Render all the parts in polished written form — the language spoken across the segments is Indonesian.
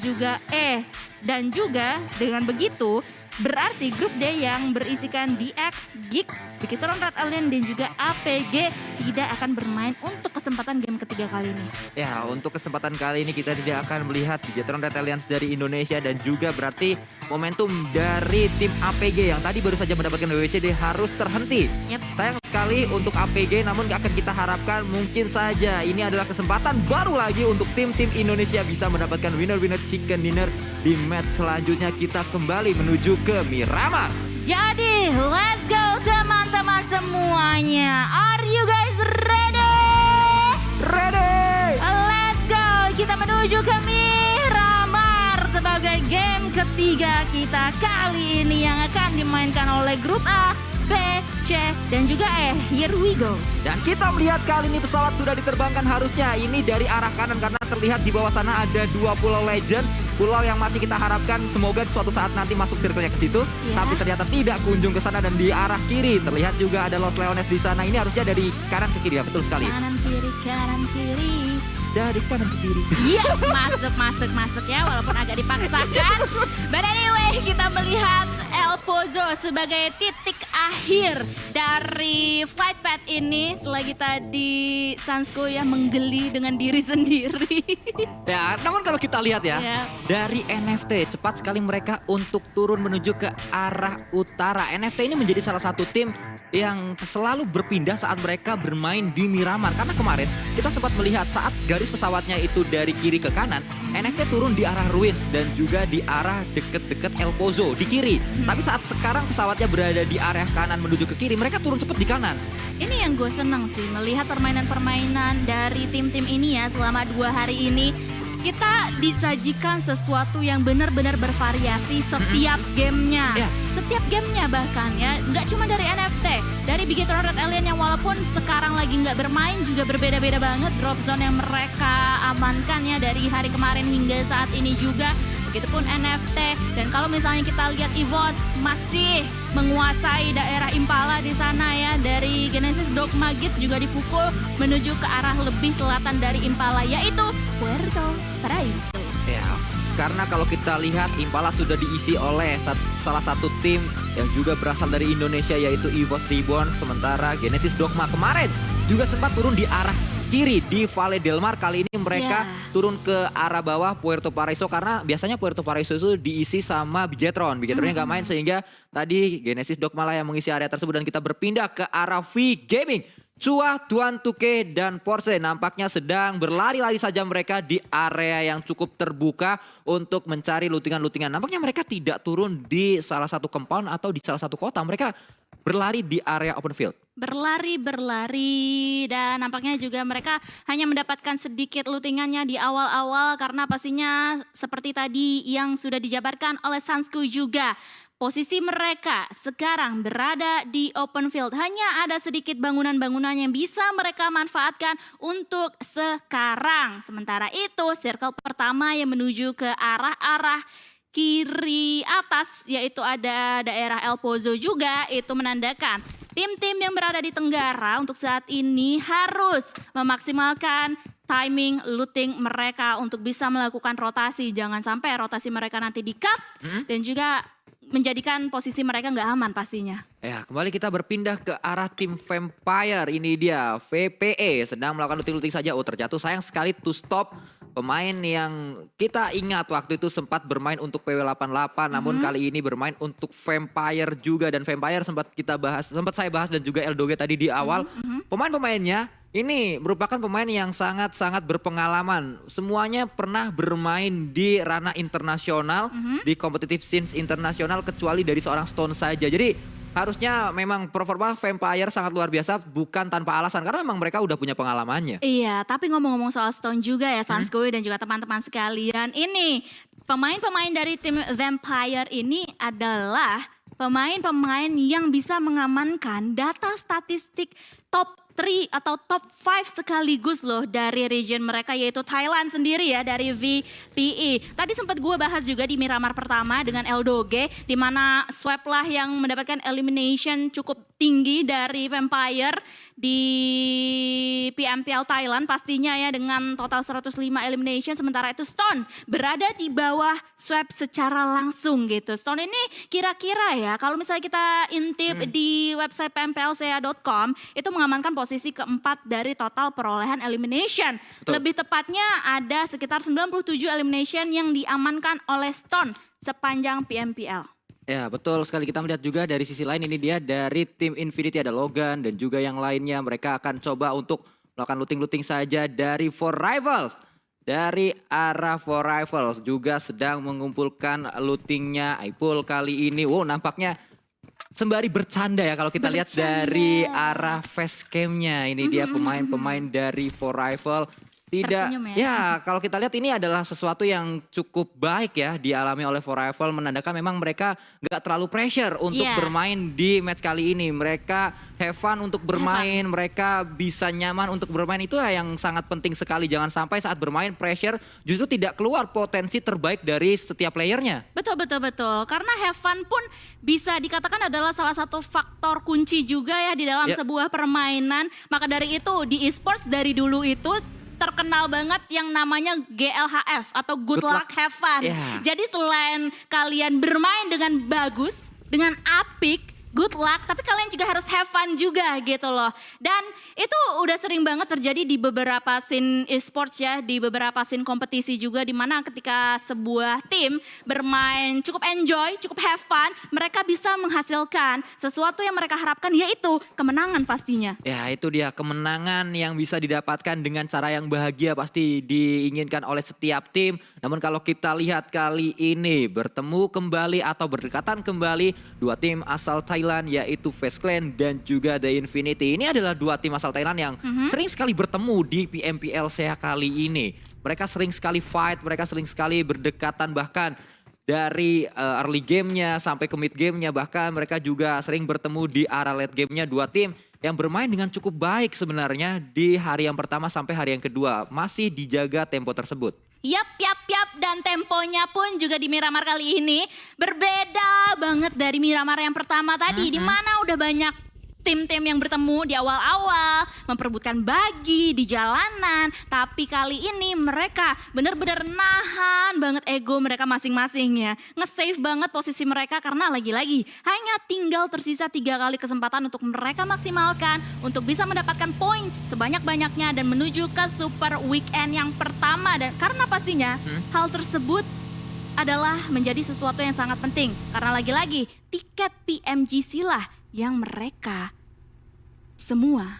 juga E. Dan juga dengan begitu berarti grup D yang berisikan DX, Geek, Bigetron Red Alien dan juga APG tidak akan bermain untuk kesempatan game ketiga kali ini. Ya, untuk kesempatan kali ini kita tidak akan melihat Bigetron Red Alliance dari Indonesia dan juga berarti momentum dari tim APG yang tadi baru saja mendapatkan WWCD harus terhenti. Yep. Sayang sekali untuk APG, namun akan kita harapkan mungkin saja ini adalah kesempatan baru lagi untuk tim-tim Indonesia bisa mendapatkan winner-winner chicken dinner di match selanjutnya. Kita kembali menuju ke Miramar. Jadi, let's go teman-teman semuanya. Are you guys ready? Ready! Let's go. Kita menuju ke Miramar sebagai game ketiga kita kali ini yang akan dimainkan oleh grup A, B, C, dan juga E. Here we go. Dan kita melihat kali ini pesawat sudah diterbangkan, harusnya ini dari arah kanan karena terlihat di bawah sana ada 2 pulau legend. Pulau yang masih kita harapkan semoga suatu saat nanti masuk circle-nya ke situ. Ya. Tapi ternyata tidak kunjung ke sana dan di arah kiri terlihat juga ada Los Leones di sana. Ini harusnya dari kanan ke kiri ya, betul sekali. Kanan kiri. Dari kanan ke kiri. Iya, masuk ya walaupun agak dipaksakan. But anyway, kita melihat El Pozo sebagai titik akhir dari flight path ini selagi tadi Sansko ya menggeli dengan diri sendiri. Ya, namun kalau kita lihat ya, Ya. dari NFT cepat sekali mereka untuk turun menuju ke arah utara. NFT ini menjadi salah satu tim yang selalu berpindah saat mereka bermain di Miramar. Karena kemarin kita sempat melihat saat garis pesawatnya itu dari kiri ke kanan, NFT turun di arah Ruins dan juga di arah deket-deket El Pozo di kiri. Tapi saat sekarang pesawatnya berada di area kanan menuju ke kiri, mereka turun cepat di kanan. Ini yang gue seneng sih melihat permainan-permainan dari tim-tim ini ya selama 2 hari ini. Kita disajikan sesuatu yang benar-benar bervariasi setiap gamenya. Ya. Setiap gamenya bahkan ya, nggak cuma dari NFT. Dari Bigetron Red Alien yang walaupun sekarang lagi nggak bermain juga berbeda-beda banget drop zone yang mereka amankan ya dari hari kemarin hingga saat ini juga. Begitupun NFT. Dan kalau misalnya kita lihat EVOS masih menguasai daerah Impala di sana ya. Dari Genesis Dogma Gates juga dipukul menuju ke arah lebih selatan dari Impala yaitu Puerto Paraiso. Ya, karena kalau kita lihat Impala sudah diisi oleh salah satu tim yang juga berasal dari Indonesia yaitu EVOS Reborn. Sementara Genesis Dogma kemarin juga sempat turun di arah kiri di Valle del Mar. Kali ini mereka turun ke arah bawah Puerto Paraiso karena biasanya Puerto Paraiso itu diisi sama Bigetron. Bigetronnya nggak main sehingga tadi Genesis Dogma lah yang mengisi area tersebut dan kita berpindah ke arah V Gaming. Chua, Tuan Tuke, dan Porsche nampaknya sedang berlari-lari saja mereka di area yang cukup terbuka untuk mencari lootingan-lootingan. Nampaknya mereka tidak turun di salah satu compound atau di salah satu kota. Mereka berlari di area open field. Berlari dan nampaknya juga mereka hanya mendapatkan sedikit lootingannya di awal-awal karena pastinya seperti tadi yang sudah dijabarkan oleh Sansku juga. Posisi mereka sekarang berada di open field. Hanya ada sedikit bangunan-bangunan yang bisa mereka manfaatkan untuk sekarang. Sementara itu circle pertama yang menuju ke arah kiri atas yaitu ada daerah El Pozo juga. Itu menandakan tim-tim yang berada di Tenggara untuk saat ini harus memaksimalkan timing looting mereka untuk bisa melakukan rotasi. Jangan sampai rotasi mereka nanti di-cut dan juga menjadikan posisi mereka nggak aman pastinya. Ya, kembali kita berpindah ke arah tim Vampire. Ini dia VPE sedang melakukan looting-looting saja. Oh, terjatuh, sayang sekali to stop. Pemain yang kita ingat waktu itu sempat bermain untuk PW88, namun kali ini bermain untuk Vampire juga. Dan Vampire sempat saya bahas dan juga Eldoge tadi di awal. Pemain-pemainnya ini merupakan pemain yang sangat-sangat berpengalaman. Semuanya pernah bermain di ranah internasional, di competitive scenes internasional kecuali dari seorang Stone saja. Jadi harusnya memang performa Vampire sangat luar biasa bukan tanpa alasan karena memang mereka udah punya pengalamannya. Iya, tapi ngomong-ngomong soal Stone juga ya Sanskoy dan juga teman-teman sekalian. Ini pemain-pemain dari tim Vampire ini adalah pemain-pemain yang bisa mengamankan data statistik top 3 atau top 5 sekaligus loh dari region mereka yaitu Thailand sendiri ya dari VPE. Tadi sempat gue bahas juga di Miramar pertama dengan Eldoge di mana Swap lah yang mendapatkan elimination cukup tinggi dari Vampire di PMPL Thailand pastinya ya dengan total 105 elimination. Sementara itu Stone berada di bawah sweep secara langsung gitu. Stone ini kira-kira ya kalau misalnya kita intip di website pmplca.com itu mengamankan posisi keempat dari total perolehan elimination. Betul. Lebih tepatnya ada sekitar 97 elimination yang diamankan oleh Stone sepanjang PMPL. Ya betul sekali, kita melihat juga dari sisi lain ini dia dari tim Infinity ada Logan dan juga yang lainnya. Mereka akan coba untuk melakukan looting-looting saja dari For Rivals. Dari arah For Rivals juga sedang mengumpulkan lootingnya. Aipul kali ini, wow nampaknya sembari bercanda ya kalau kita lihat dari arah facecamnya. Ini dia pemain-pemain dari For Rivals. Tidak, Tersenyum ya. ya kalau kita lihat ini adalah sesuatu yang cukup baik ya dialami oleh For Rivals, menandakan memang mereka nggak terlalu pressure untuk Iya. bermain di match kali ini. Mereka have fun untuk bermain, mereka bisa nyaman untuk bermain, itu yang sangat penting sekali. Jangan sampai saat bermain pressure justru tidak keluar potensi terbaik dari setiap playernya. Betul. Karena have fun pun bisa dikatakan adalah salah satu faktor kunci juga ya di dalam Ya. sebuah permainan. Maka dari itu di esports dari dulu itu terkenal banget yang namanya GLHF atau Good Luck Have Fun. Ya. Jadi selain kalian bermain dengan bagus, dengan apik, good luck, tapi kalian juga harus have fun juga gitu loh. Dan itu udah sering banget terjadi di beberapa scene esports ya, di beberapa scene kompetisi juga, di mana ketika sebuah tim bermain cukup enjoy, cukup have fun, mereka bisa menghasilkan sesuatu yang mereka harapkan, yaitu kemenangan pastinya. Ya itu dia, kemenangan yang bisa didapatkan dengan cara yang bahagia pasti diinginkan oleh setiap tim. Namun kalau kita lihat kali ini bertemu kembali atau berdekatan kembali dua tim asal Thailand yaitu Face Clan dan juga The Infinity. Ini adalah dua tim asal Thailand yang sering sekali bertemu di PMPL SEA kali ini. Mereka sering sekali fight, mereka sering sekali berdekatan, bahkan dari early gamenya sampai ke mid gamenya, bahkan mereka juga sering bertemu di arah late gamenya. Dua tim yang bermain dengan cukup baik sebenarnya di hari yang pertama sampai hari yang kedua. Masih dijaga tempo tersebut. Yap, dan temponya pun juga di Miramar kali ini berbeda banget dari Miramar yang pertama tadi, di mana udah banyak tim-tim yang bertemu di awal-awal, memperebutkan bagi di jalanan. Tapi kali ini mereka benar-benar nahan banget ego mereka masing-masing ya. Nge-save banget posisi mereka karena lagi-lagi hanya tinggal tersisa 3 kali kesempatan untuk mereka maksimalkan untuk bisa mendapatkan poin sebanyak-banyaknya dan menuju ke Super Weekend yang pertama. Dan karena pastinya hal tersebut adalah menjadi sesuatu yang sangat penting. Karena lagi-lagi tiket PMGC lah yang mereka semua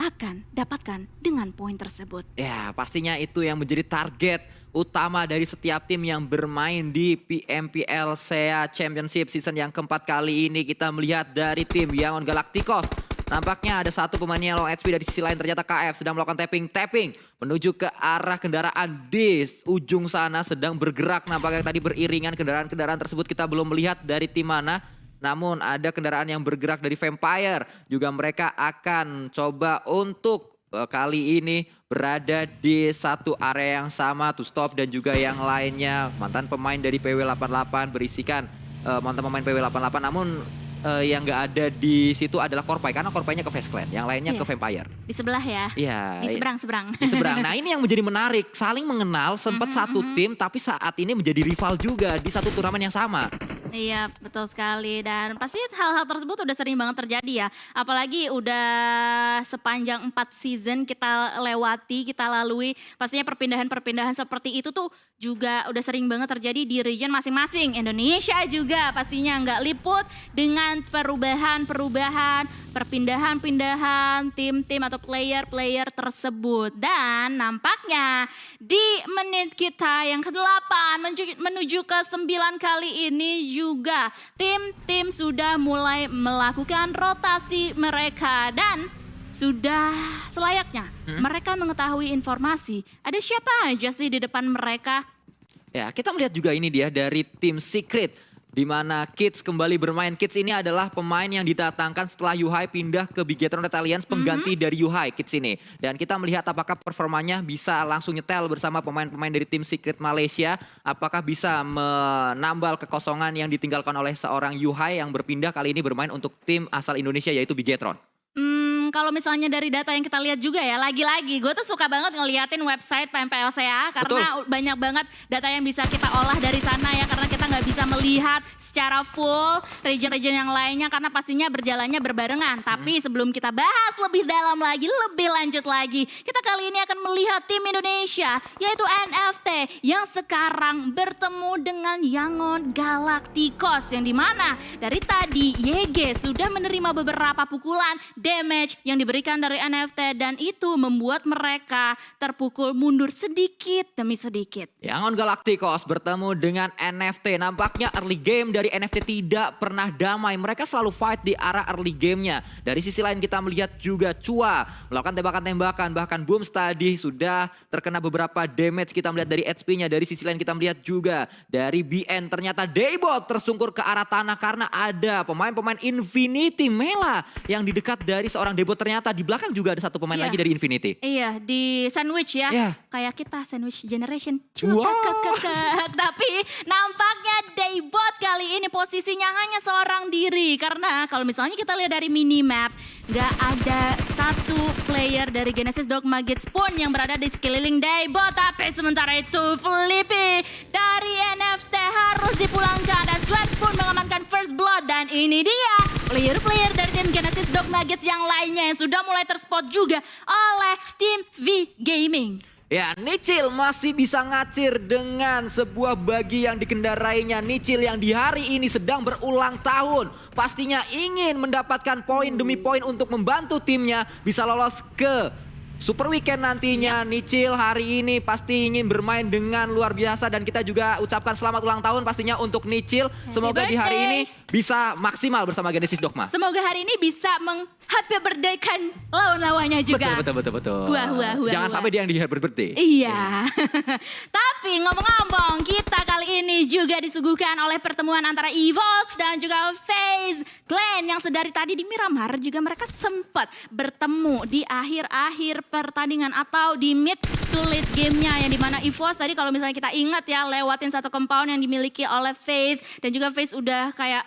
akan dapatkan dengan poin tersebut. Ya pastinya itu yang menjadi target utama dari setiap tim yang bermain di PMPL SEA Championship season yang keempat kali ini. Kita melihat dari tim Yangon Galacticos. Nampaknya ada satu pemainnya low HP, dari sisi lain ternyata KF sedang melakukan tapping menuju ke arah kendaraan di ujung sana, sedang bergerak. Nampaknya tadi beriringan kendaraan-kendaraan tersebut, kita belum melihat dari tim mana. Namun ada kendaraan yang bergerak dari Vampire. Juga mereka akan coba untuk kali ini berada di satu area yang sama. To Stop dan juga yang lainnya. Mantan pemain dari PW88 berisikan mantan pemain PW88. Namun yang nggak ada di situ adalah Korpai. Karena Korpainya ke Face Clan. Yang lainnya ke Vampire. Di sebelah ya? Iya. Di seberang. Di seberang. Nah ini yang menjadi menarik. Saling mengenal, sempat satu tim. Tapi saat ini menjadi rival juga di satu turnamen yang sama. Iya betul sekali, dan pasti hal-hal tersebut udah sering banget terjadi ya. Apalagi udah sepanjang 4 season kita lewati, kita lalui. Pastinya perpindahan-perpindahan seperti itu tuh juga udah sering banget terjadi di region masing-masing. Indonesia juga pastinya nggak liput dengan perubahan-perubahan, perpindahan-pindahan tim-tim atau player-player tersebut. Dan nampaknya di menit kita yang ke-8 menuju ke 9 kali ini juga tim-tim sudah mulai melakukan rotasi mereka dan sudah selayaknya mereka mengetahui informasi ada siapa aja sih di depan mereka. Ya, kita melihat juga ini dia dari tim Secret, di mana Kids kembali bermain. Kids ini adalah pemain yang didatangkan setelah Yuhai pindah ke Bigetron Red Alliance, pengganti dari Yuhai Kids ini. Dan kita melihat apakah performanya bisa langsung nyetel bersama pemain-pemain dari tim Secret Malaysia. Apakah bisa menambal kekosongan yang ditinggalkan oleh seorang Yuhai yang berpindah kali ini bermain untuk tim asal Indonesia yaitu Bigetron. kalau misalnya dari data yang kita lihat juga ya, lagi-lagi gue tuh suka banget ngeliatin website PMPLCA karena banyak banget data yang bisa kita olah dari sana ya, karena kita nggak bisa melihat secara full region-region yang lainnya karena pastinya berjalannya berbarengan. Tapi sebelum kita bahas lebih dalam lagi, lebih lanjut lagi, kita kali ini akan melihat tim Indonesia yaitu NFT yang sekarang bertemu dengan Yangon Galacticos, yang dimana dari tadi YG sudah menerima beberapa pukulan damage yang diberikan dari NFT dan itu membuat mereka terpukul mundur sedikit demi sedikit. Yangon Galacticos bertemu dengan NFT. Nampaknya early game dari NFT tidak pernah damai. Mereka selalu fight di arah early gamenya. Dari sisi lain kita melihat juga Chua melakukan tembakan-tembakan. Bahkan Booms tadi sudah terkena beberapa damage. Kita melihat dari HP-nya. Dari sisi lain kita melihat juga dari BN. Ternyata Daybot tersungkur ke arah tanah karena ada pemain-pemain Infinity Mela yang di dekat dari seorang Daybot. Ternyata di belakang juga ada satu pemain lagi dari Infinity. Iya, di sandwich ya. Kayak kita sandwich generation. Tapi nampaknya Daybot kali ini posisinya hanya seorang diri. Karena kalau misalnya kita lihat dari minimap, gak ada satu player dari Genesis Dogma Gates pun yang berada di sekeliling Daybot. Tapi sementara itu Flippy dari NFT harus dipulangkan dan Swag pun mengamankan first blood. Dan ini dia player-player dari tim Genesis Dogma Gates yang lainnya yang sudah mulai terspot juga oleh tim V Gaming. Ya, Nichil masih bisa ngacir dengan sebuah bagi yang dikendarainya. Nichil yang di hari ini sedang berulang tahun. Pastinya ingin mendapatkan poin demi poin untuk membantu timnya bisa lolos ke Super Weekend nantinya. Nichil hari ini pasti ingin bermain dengan luar biasa dan kita juga ucapkan selamat ulang tahun pastinya untuk Nichil. Semoga di hari ini bisa maksimal bersama Genesis Dogma. Semoga hari ini bisa happy birthday kan lawan-lawannya juga. Betul. Wah. Jangan sampai dia yang di happy birthday. Iya. Tapi ngomong-ngomong, kita kali ini juga disuguhkan oleh pertemuan antara EVOS dan juga FaZe Clan yang sedari tadi di Miramar juga mereka sempat bertemu di akhir-akhir pertandingan atau di mid to late gamenya, yang dimana EVOS tadi kalau misalnya kita ingat ya lewatin satu compound yang dimiliki oleh FaZe dan juga FaZe udah kayak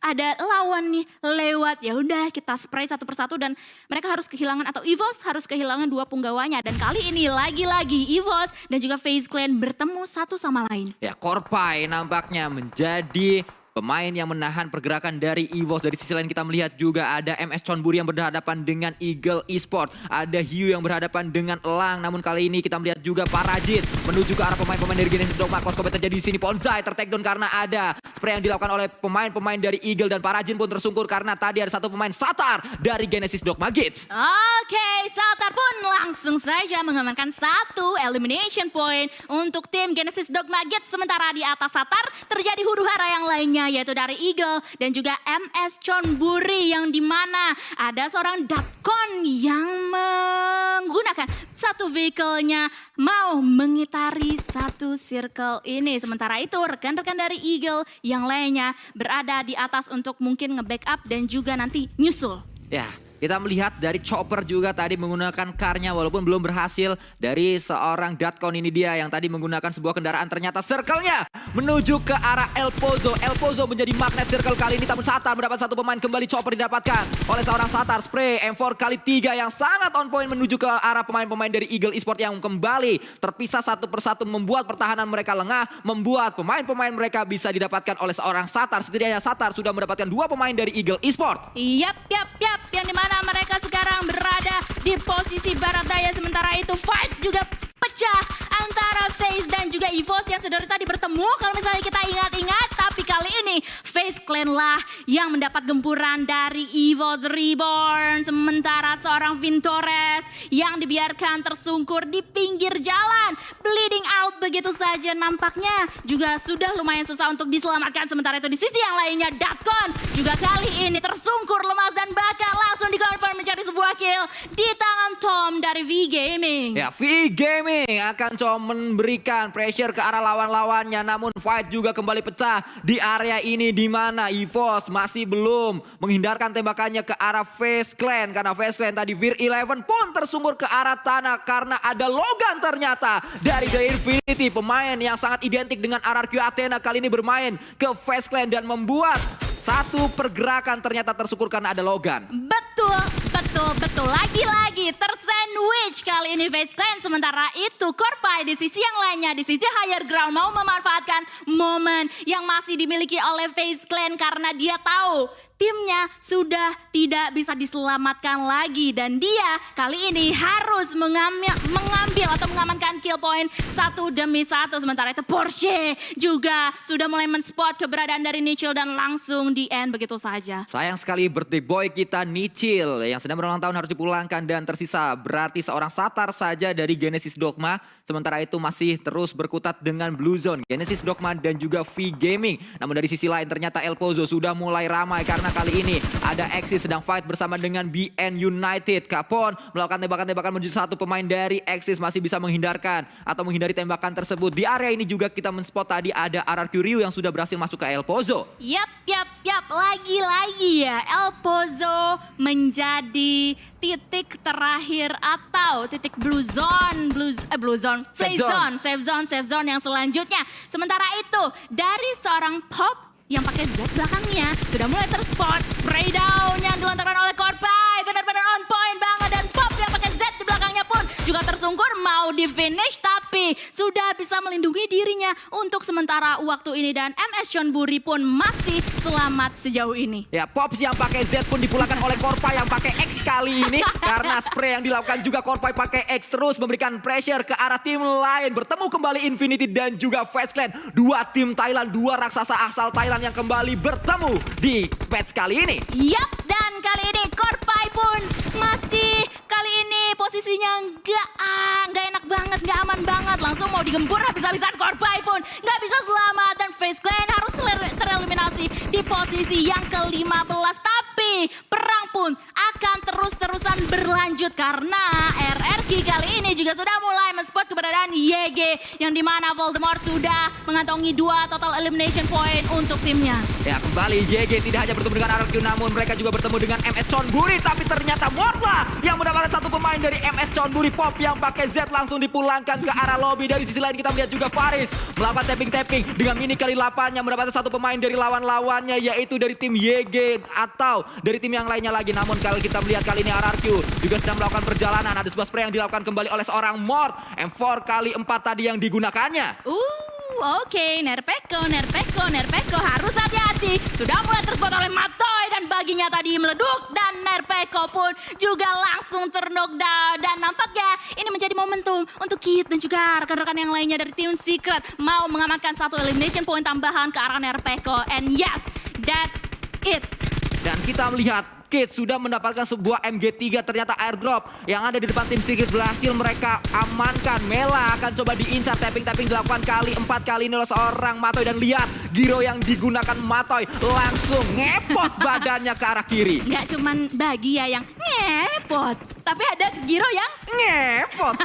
ada lawan nih lewat, ya udah kita spray satu persatu dan mereka harus kehilangan atau EVOS harus kehilangan 2 punggawanya. Dan kali ini lagi-lagi EVOS dan juga FaZe Clan bertemu satu sama lain. Ya, Korpai nampaknya menjadi pemain yang menahan pergerakan dari EVOS. Dari sisi lain kita melihat juga ada MS Chonburi yang berhadapan dengan Eagle Esport. Ada Hugh yang berhadapan dengan Elang. Namun kali ini kita melihat juga Parajit menuju ke arah pemain-pemain dari Genesis Dogma. Close combat terjadi di sini. Ponzai tertakedown karena ada spray yang dilakukan oleh pemain-pemain dari Eagle. Dan Parajit pun tersungkur karena tadi ada satu pemain Satar dari Genesis Dogma Gates. Oke, Satar pun langsung saja mengamankan satu elimination point untuk tim Genesis Dogma Gates. Sementara di atas Satar terjadi huru-hara yang lainnya, yaitu dari Eagle dan juga MS Chonburi, yang dimana ada seorang Dakon yang menggunakan satu vehicle-nya mau mengitari satu circle ini. Sementara itu rekan-rekan dari Eagle yang lainnya berada di atas untuk mungkin nge-backup dan juga nanti nyusul. Ya, kita melihat dari Chopper juga tadi menggunakan car-nya walaupun belum berhasil. Dari seorang Datkon ini dia yang tadi menggunakan sebuah kendaraan, ternyata circle-nya menuju ke arah El Pozo. El Pozo menjadi magnet circle kali ini, namun Satar mendapat satu pemain kembali. Chopper didapatkan oleh seorang Satar. Spray M4 kali 3 yang sangat on point menuju ke arah pemain-pemain dari Eagle Esport yang kembali terpisah satu persatu, membuat pertahanan mereka lengah, membuat pemain-pemain mereka bisa didapatkan oleh seorang Satar. Setidaknya Satar sudah mendapatkan 2 pemain dari Eagle Esport. Yap, yang dimana mereka sekarang berada di posisi barat daya. Sementara itu fight juga pecah antara FaZe dan juga EVOS yang sedari tadi bertemu kalau misalnya kita ingat-ingat. Tapi kali ini FaZe Clan lah yang mendapat gempuran dari EVOS Reborn. Sementara seorang Vintores yang dibiarkan tersungkur di pinggir jalan, bleeding out begitu saja, nampaknya juga sudah lumayan susah untuk diselamatkan. Sementara itu di sisi yang lainnya Datkon juga kali ini tersungkur lemas dan bahkan langsung dikonfirm mencari sebuah kill di tangan Tom dari V Gaming. Ya, V Gaming akan coba memberikan pressure ke arah lawan-lawannya, namun fight juga kembali pecah di area ini di mana EVOS masih belum menghindarkan tembakannya ke arah FaZe Clan karena FaZe Clan tadi Vir 11 pun tersungkur ke arah tanah karena ada Logan ternyata dari The Infinity, pemain yang sangat identik dengan RRQ Athena kali ini bermain ke FaZe Clan dan membuat satu pergerakan ternyata tersungkur karena ada Logan. Betul Betul. Lagi-lagi tersandwich kali ini FaZe Clan. Sementara itu Korpai di sisi yang lainnya, di sisi higher ground mau memanfaatkan momen yang masih dimiliki oleh FaZe Clan karena dia tahu timnya sudah tidak bisa diselamatkan lagi dan dia kali ini harus mengambil atau mengamankan kill point satu demi satu. Sementara itu Porsche juga sudah mulai men-spot keberadaan dari Nichil dan langsung di end begitu saja. Sayang sekali birthday boy kita Nichil yang sedang berulang tahun harus dipulangkan dan tersisa berarti seorang Satar saja dari Genesis Dogma. Sementara itu masih terus berkutat dengan Blue Zone, Genesis Dogma dan juga V Gaming. Namun dari sisi lain ternyata El Pozo sudah mulai ramai karena kali ini ada Exis sedang fight bersama dengan BN United. Capone melakukan tembakan-tembakan menuju satu pemain dari Exis masih bisa menghindarkan atau menghindari tembakan tersebut. Di area ini juga kita men-spot tadi ada RRQ Ryu yang sudah berhasil masuk ke El Pozo. Yap. Lagi-lagi ya El Pozo menjadi titik terakhir atau titik safe zone yang selanjutnya. Sementara itu dari seorang Pop yang pakai Z belakangnya sudah mulai terspot spray down yang dilontarkan oleh Korpai, benar-benar on point banget, dan Pop yang pakai Z di belakangnya pun juga tersungkur mau di finish tapi sudah bisa melindungi dirinya untuk sementara waktu ini dan MS Chonburi pun masih selamat sejauh ini. Ya, Pops yang pakai Z pun dipulangkan oleh Korpai yang pakai X kali ini karena spray yang dilakukan juga Korpai pakai X terus memberikan pressure ke arah tim lain. Bertemu kembali Infinity dan juga FaZe Clan, dua tim Thailand, dua raksasa asal Thailand yang kembali bertemu di patch kali ini. Yap, dan kali ini Korpai pun masih kali ini posisinya nggak enak banget, nggak aman banget. Langsung mau digempur habis-habisan. Korpai pun nggak bisa selamat dan FaZe Clan harus tereliminasi di posisi yang ke-15. Tapi perang pun akan terus-terusan berlanjut karena RRQ kali ini juga sudah mulai men-spot keberadaan YG yang dimana Voldemort sudah mengantongi 2 total elimination point untuk timnya. Ya, kembali YG tidak hanya bertemu dengan RRQ namun mereka juga bertemu dengan MS Chonburi, tapi ternyata Morla yang mendapatkan satu pemain dari MS Chonburi. Pop yang pakai Z langsung dipulangkan ke arah lobby. Dari sisi lain kita melihat juga Faris melakukan tapping dengan mini kali 8 yang mendapatkan satu pemain dari lawan-lawannya yaitu dari tim YG atau dari tim yang lainnya lagi. Namun kalau kita melihat kali ini RRQ juga sedang melakukan perjalanan. Ada sebuah spray yang dilakukan kembali oleh seorang Mort. M4 kali 4 tadi yang digunakannya. Oke, Nerpeko harus hati-hati. Sudah mulai terspot oleh Matoy dan baginya tadi meleduk dan Nerpeko pun juga langsung terknockdown. Dan nampaknya ini menjadi momentum untuk Kit dan juga rekan-rekan yang lainnya dari tim Secret mau mengamankan satu elimination point tambahan ke arah Nerpeko. And yes, that's it. Dan kita melihat Kit sudah mendapatkan sebuah MG3, ternyata airdrop yang ada di depan tim Secret berhasil mereka amankan. Mela akan coba diincar, tapping dilakukan kali 4 kali ini oleh seorang Matoy dan lihat Giro yang digunakan Matoy langsung ngepot badannya ke arah kiri. Nggak cuman bagi ya yang ngepot, tapi ada Giro yang ngepot.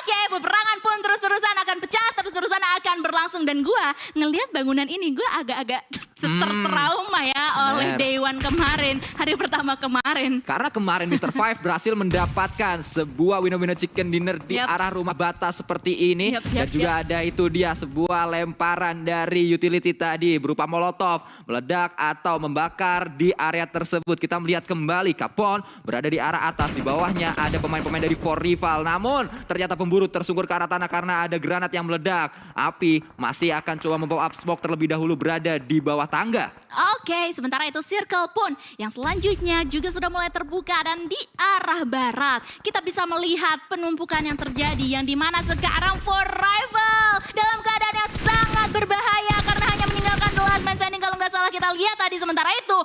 Oke, peperangan pun terus-terusan akan pecah, terus-terusan akan berlangsung. Dan gue ngelihat bangunan ini gue agak-agak tertrauma ya oleh Day One kemarin, hari pertama kemarin. Karena kemarin Mr. Five berhasil mendapatkan sebuah winner chicken dinner di arah rumah bata seperti ini. Dan juga ada itu dia sebuah lemparan dari utility tadi berupa molotov, meledak atau membakar di area tersebut. Kita melihat kembali Capone berada di arah atas, di bawahnya ada pemain-pemain dari For Rival. Namun ternyata pemburu tersungkur ke arah tanah karena ada granat yang meledak. Api masih akan coba membawa up smoke terlebih dahulu berada di bawah tangga. Oke, sementara itu circle pun yang selanjutnya juga sudah mulai terbuka dan di arah barat kita bisa melihat penumpukan yang terjadi yang dimana sekarang For Rival dalam keadaan yang sangat berbahaya karena hanya meninggalkan the last man standing kalau nggak salah kita lihat tadi. Sementara itu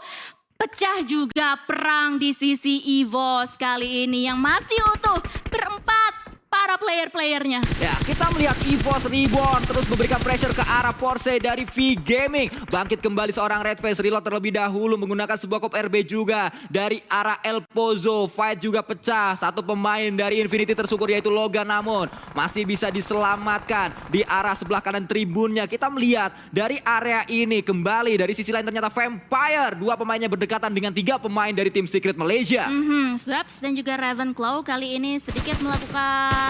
pecah juga perang di sisi EVOS kali ini yang masih utuh berempat para player-playernya. Ya, kita melihat EVOS Reborn terus memberikan pressure ke arah Porsche dari V Gaming. Bangkit kembali seorang Red Face, reload terlebih dahulu menggunakan sebuah kop RB juga dari arah El Pozo. Fight juga pecah, satu pemain dari Infinity tersungkur yaitu Logan namun masih bisa diselamatkan di arah sebelah kanan tribunnya. Kita melihat dari area ini kembali dari sisi lain ternyata Vampire. Dua pemainnya berdekatan dengan 3 pemain dari tim Secret Malaysia. Swaps dan juga Ravenclaw kali ini sedikit melakukan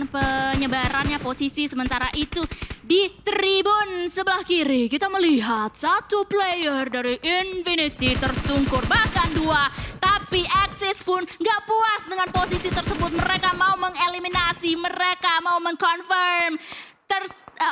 penyebarannya posisi. Sementara itu di tribun sebelah kiri kita melihat satu player dari Infinity tersungkur, bahkan 2. Tapi Tapi Axis pun gak puas dengan posisi tersebut. Mereka mau mengeliminasi, mereka mau mengconfirm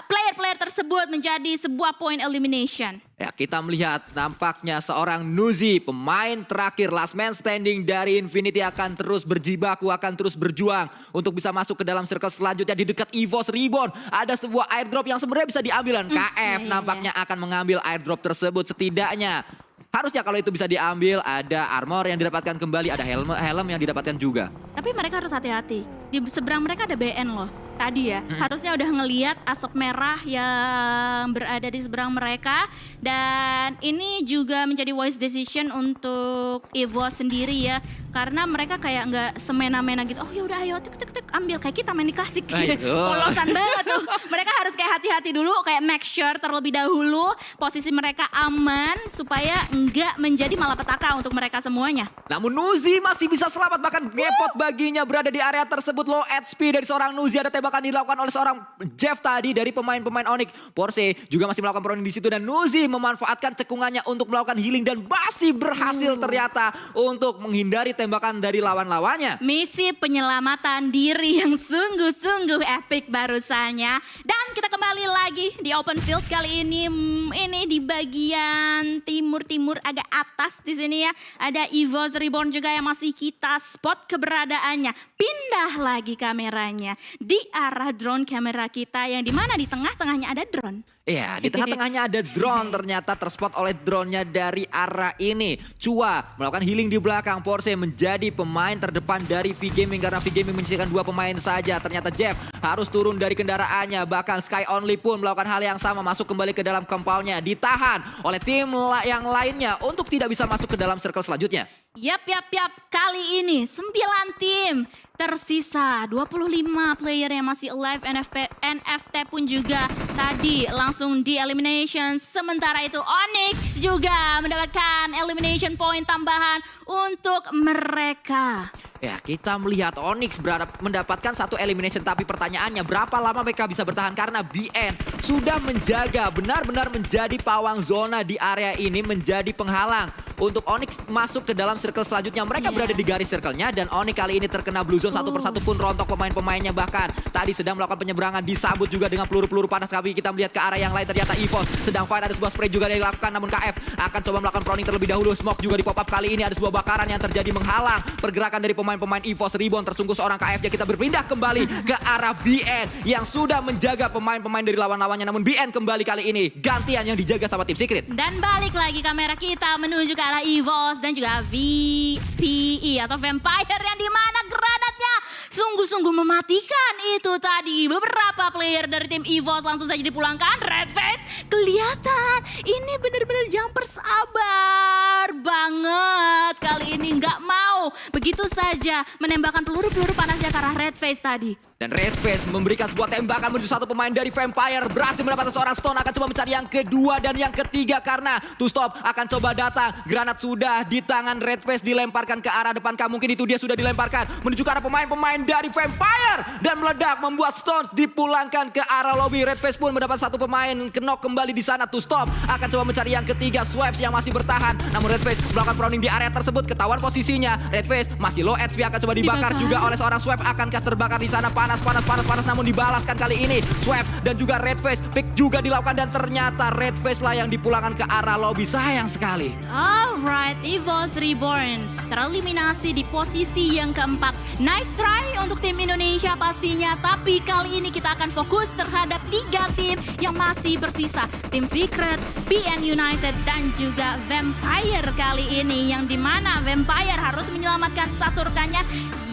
player-player tersebut menjadi sebuah point elimination. Ya, kita melihat nampaknya seorang Nuzi, pemain terakhir last man standing dari Infinity akan terus berjibaku, akan terus berjuang untuk bisa masuk ke dalam circle selanjutnya. Di dekat EVOS Reborn ada sebuah airdrop yang sebenarnya bisa diambil dan KF nampaknya akan mengambil airdrop tersebut setidaknya. Harusnya kalau itu bisa diambil, ada armor yang didapatkan kembali, ada helm yang didapatkan juga. Tapi mereka harus hati-hati. Di seberang mereka ada BN loh. Tadi ya, harusnya udah ngeliat asap merah yang berada di seberang mereka. Dan ini juga menjadi wise decision untuk EVOS sendiri ya. Karena mereka kayak nggak semena-mena gitu. Oh yaudah ayo tek ambil. Kayak kita main di klasik. Polosan banget tuh. Mereka harus kayak hati-hati dulu. Kayak make sure terlebih dahulu posisi mereka aman. Supaya nggak menjadi malapetaka untuk mereka semuanya. Namun Nuzi masih bisa selamat, bahkan ngepot baginya berada di area tersebut. Low HP dari seorang Nuzi, ada tembakan dilakukan oleh seorang Jeff tadi dari pemain-pemain Onyx. Porsche juga masih melakukan proning di situ dan Nuzi memanfaatkan cekungannya untuk melakukan healing dan masih berhasil ternyata untuk menghindari tembakan dari lawan-lawannya. Misi penyelamatan diri yang sungguh-sungguh epic barusannya. Dan kita kembali lagi di open field kali ini. Ini di bagian timur agak atas di sini ya. Ada EVOS Reborn juga yang masih kita spot keberadaannya. Pindah lagi kameranya di arah drone kamera kita yang dimana di tengah-tengahnya ada drone. Iya, di tengah-tengahnya ada drone, ternyata terspot oleh drone-nya dari arah ini. Chua melakukan healing di belakang, Porsche menjadi pemain terdepan dari V-Gaming karena V-Gaming menyisihkan 2 pemain saja. Ternyata Jeff harus turun dari kendaraannya, bahkan Sky Only pun melakukan hal yang sama, masuk kembali ke dalam compound-nya. Ditahan oleh tim yang lainnya untuk tidak bisa masuk ke dalam circle selanjutnya. Yap, kali ini 9 tim tersisa, 25 player yang masih alive, NFT pun juga tadi langsung di elimination. Sementara itu Onyx juga mendapatkan elimination point tambahan untuk mereka. Ya, kita melihat Onyx mendapatkan 1 elimination, tapi pertanyaannya berapa lama mereka bisa bertahan karena BN sudah menjaga, benar-benar menjadi pawang zona di area ini, menjadi penghalang untuk Onyx masuk ke dalam circle selanjutnya. Mereka berada di garis circle-nya dan Onyx kali ini terkena blue zone, satu persatu pun rontok pemain-pemainnya, bahkan tadi sedang melakukan penyeberangan disambut juga dengan peluru-peluru panas. Tapi kita melihat ke arah yang lain, ternyata EVOS sedang fight, ada sebuah spray juga yang dilakukan, namun KF akan coba melakukan proning terlebih dahulu. Smoke juga di pop up kali ini, ada sebuah bakaran yang terjadi menghalang pergerakan dari pemain EVOS Reborn. Tersungguh seorang KF. Kita berpindah kembali ke arah BN yang sudah menjaga pemain-pemain dari lawan-lawannya, namun BN kembali kali ini gantian yang dijaga sama tim Secret. Dan balik lagi kamera kita menuju ke arah EVOS dan juga VPE atau Vampire yang dimana granatnya sungguh-sungguh mematikan itu tadi. Beberapa player dari tim EVOS langsung saja dipulangkan. Redface kelihatan ini benar-benar jumper sabar banget. Kali ini nggak mau begitu saja menembakkan peluru-peluru panasnya ke arah Redface tadi. Dan Redface memberikan sebuah tembakan menuju satu pemain dari Vampire. Berhasil mendapatkan seorang stone, akan coba mencari yang kedua dan yang ketiga karena to stop akan coba datang. Granat sudah di tangan Redface, dilemparkan ke arah depan kamu. Mungkin itu dia sudah dilemparkan menuju ke arah pemain-pemain dari Vampire. Dan meledak membuat stones dipulangkan ke arah lobby. Redface pun mendapat satu pemain knock kembali di sana. To stop akan coba mencari yang ketiga. Swaps yang masih bertahan. Namun Redface melakukan proning di area tersebut. Ketahuan posisinya. Redface masih low HP, akan coba dibakar juga oleh seorang Swap. Akankah terbakar di sana? Panas, namun dibalaskan kali ini. Swap dan juga Redface. Pick juga dilakukan dan ternyata Redface lah yang dipulangkan ke arah lobby. Sayang sekali. Alright, EVOS Reborn tereliminasi di posisi yang keempat. Nice try untuk tim Indonesia pastinya, tapi kali ini kita akan fokus terhadap 3 tim yang masih bersisa. Tim Secret, BN United dan juga Vampire kali ini, yang dimana Vampire harus menyelamatkan satu rekannya.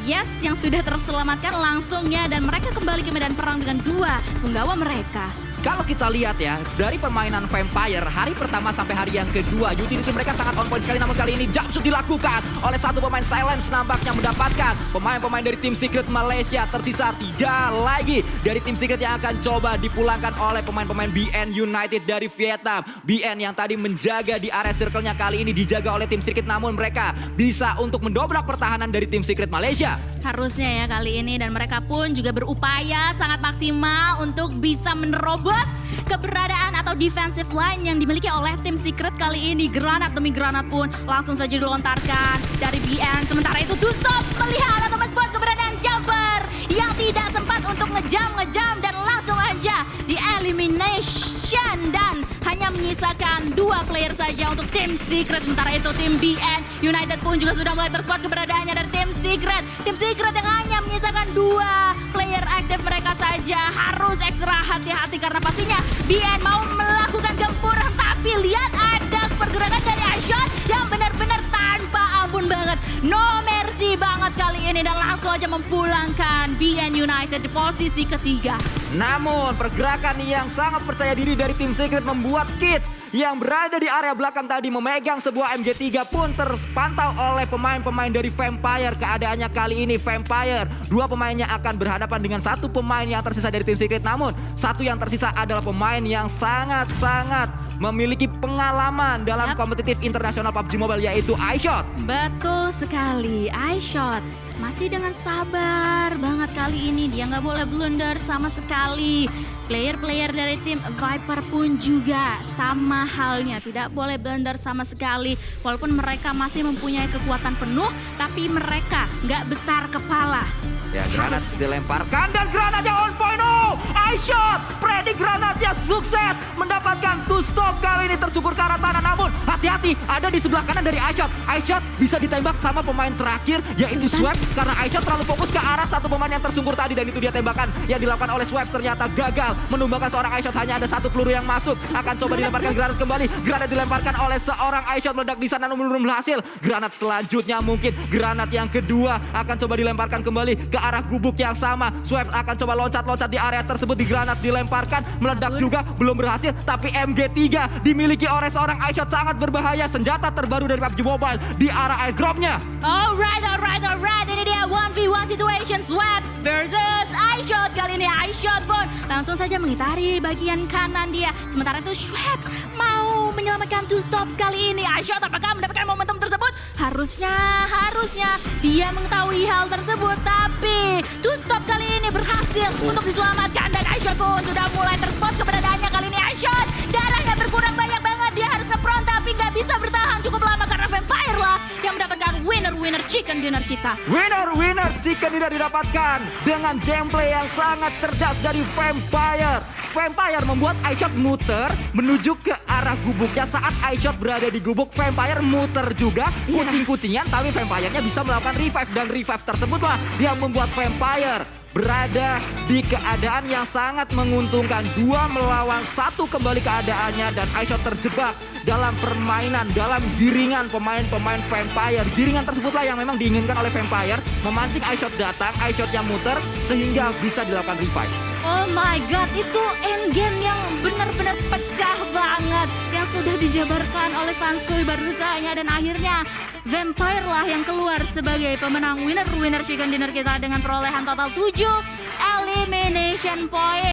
Yes, yang sudah terselamatkan langsungnya dan mereka kembali ke medan perang dengan 2 penggawa mereka. Kalau kita lihat ya, dari permainan Vampire hari pertama sampai hari yang kedua, utility mereka sangat on point sekali. Namun kali ini jump shoot dilakukan oleh satu pemain Silence, nampaknya mendapatkan pemain-pemain dari tim Secret Malaysia. Tersisa 3 lagi dari tim Secret yang akan coba dipulangkan oleh pemain-pemain BN United dari Vietnam. BN yang tadi menjaga di area circle-nya kali ini dijaga oleh tim Secret, namun mereka bisa untuk mendobrak pertahanan dari tim Secret Malaysia. Harusnya ya kali ini, dan mereka pun juga berupaya sangat maksimal untuk bisa menerobos keberadaan atau defensive line yang dimiliki oleh tim Secret kali ini. Granat demi granat pun langsung saja dilontarkan dari BN. Sementara itu Dustop melihat atau men-spot keberadaan Jumper yang tidak sempat untuk ngejam dan langsung aja di elimination, dan hanya menyisakan 2 player saja untuk tim Secret. Sementara itu tim BN United pun juga sudah mulai terspot keberadaannya dari tim Secret. Tim Secret yang hanya menyisakan 2 player aktif mereka saja harus ekstra hati-hati karena pastinya BN mau melakukan gempuran, tapi lihat ada pergerakan dari Ashot yang benar-benar tanpa ampun banget. No mercy banget kali ini, dan langsung aja memulangkan BN United di posisi ketiga. Namun pergerakan yang sangat percaya diri dari tim Secret membuat Kids yang berada di area belakang tadi memegang sebuah MG3 pun terpantau oleh pemain-pemain dari Vampire. Keadaannya kali ini Vampire 2 pemainnya akan berhadapan dengan 1 pemain yang tersisa dari tim Secret. Namun 1 yang tersisa adalah pemain yang sangat-sangat memiliki pengalaman dalam kompetitif internasional PUBG Mobile, yaitu iShot. Betul sekali, iShot masih dengan sabar banget kali ini. Dia nggak boleh blunder sama sekali. Player-player dari tim Viper pun juga sama halnya, tidak boleh blunder sama sekali. Walaupun mereka masih mempunyai kekuatan penuh, tapi mereka nggak besar kepala. Ya, granat dilemparkan dan granatnya on point. Oh, iShot, predik granatnya sukses mendapatkan 2 stop kali ini tersungkur ke arah tanah. Namun hati-hati, ada di sebelah kanan dari iShot. iShot bisa ditembak sama pemain terakhir yaitu Swap, karena iShot terlalu fokus ke arah 1 pemain yang tersungkur tadi, dan itu dia tembakan yang dilakukan oleh Swap ternyata gagal menumbangkan seorang iShot. Hanya ada 1 peluru yang masuk. Akan coba dilemparkan granat kembali. Granat dilemparkan oleh seorang iShot, meledak di sana namun belum berhasil. Granat selanjutnya mungkin granat yang kedua akan coba dilemparkan kembali ke arah gubuk yang sama. Swap akan coba loncat-loncat di area tersebut. Di granat dilemparkan, meledak juga, belum berhasil. Tapi MG3 dimiliki oleh seorang iShot, sangat berbahaya. Senjata terbaru dari PUBG Mobile di arah airdropnya. Alright. Ini dia 1v1 situation, Swaps versus iShot. Kali ini iShot pun langsung saja mengitari bagian kanan dia. Sementara itu Swaps mau menyelamatkan 2 stops kali ini. iShot apakah mendapatkan momentum tersebut? Harusnya dia mengetahui hal tersebut, tapi 2 stop kali ini berhasil untuk diselamatkan, dan iShot pun sudah mulai terspot keberadaannya kali ini. iShot darahnya berkurang banyak banget, dia harus nge-front tapi nggak bisa bertahan cukup lama karena Vampire lah yang mendapatkan winner chicken dinner kita. Winner chicken dinner didapatkan dengan gameplay yang sangat cerdas dari Vampire. Vampire membuat iShot muter menuju ke arah gubuknya. Saat iShot berada di gubuk, Vampire muter juga kucing-kucingan, tapi Vampire-nya bisa melakukan revive, dan revive tersebutlah yang membuat Vampire berada di keadaan yang sangat menguntungkan. 2 melawan 1 kembali keadaannya, dan iShot terjebak dalam permainan, dalam giringan pemain-pemain Vampire. Giringan tersebutlah yang memang diinginkan oleh Vampire, memancing iShot datang, iShot-nya muter sehingga bisa dilakukan revive. Oh my god, itu endgame yang benar-benar pecah banget yang sudah dijabarkan oleh Sanskoy barusanya, dan akhirnya Vampire lah yang keluar sebagai pemenang winner chicken dinner kita dengan perolehan total 7 elimination point.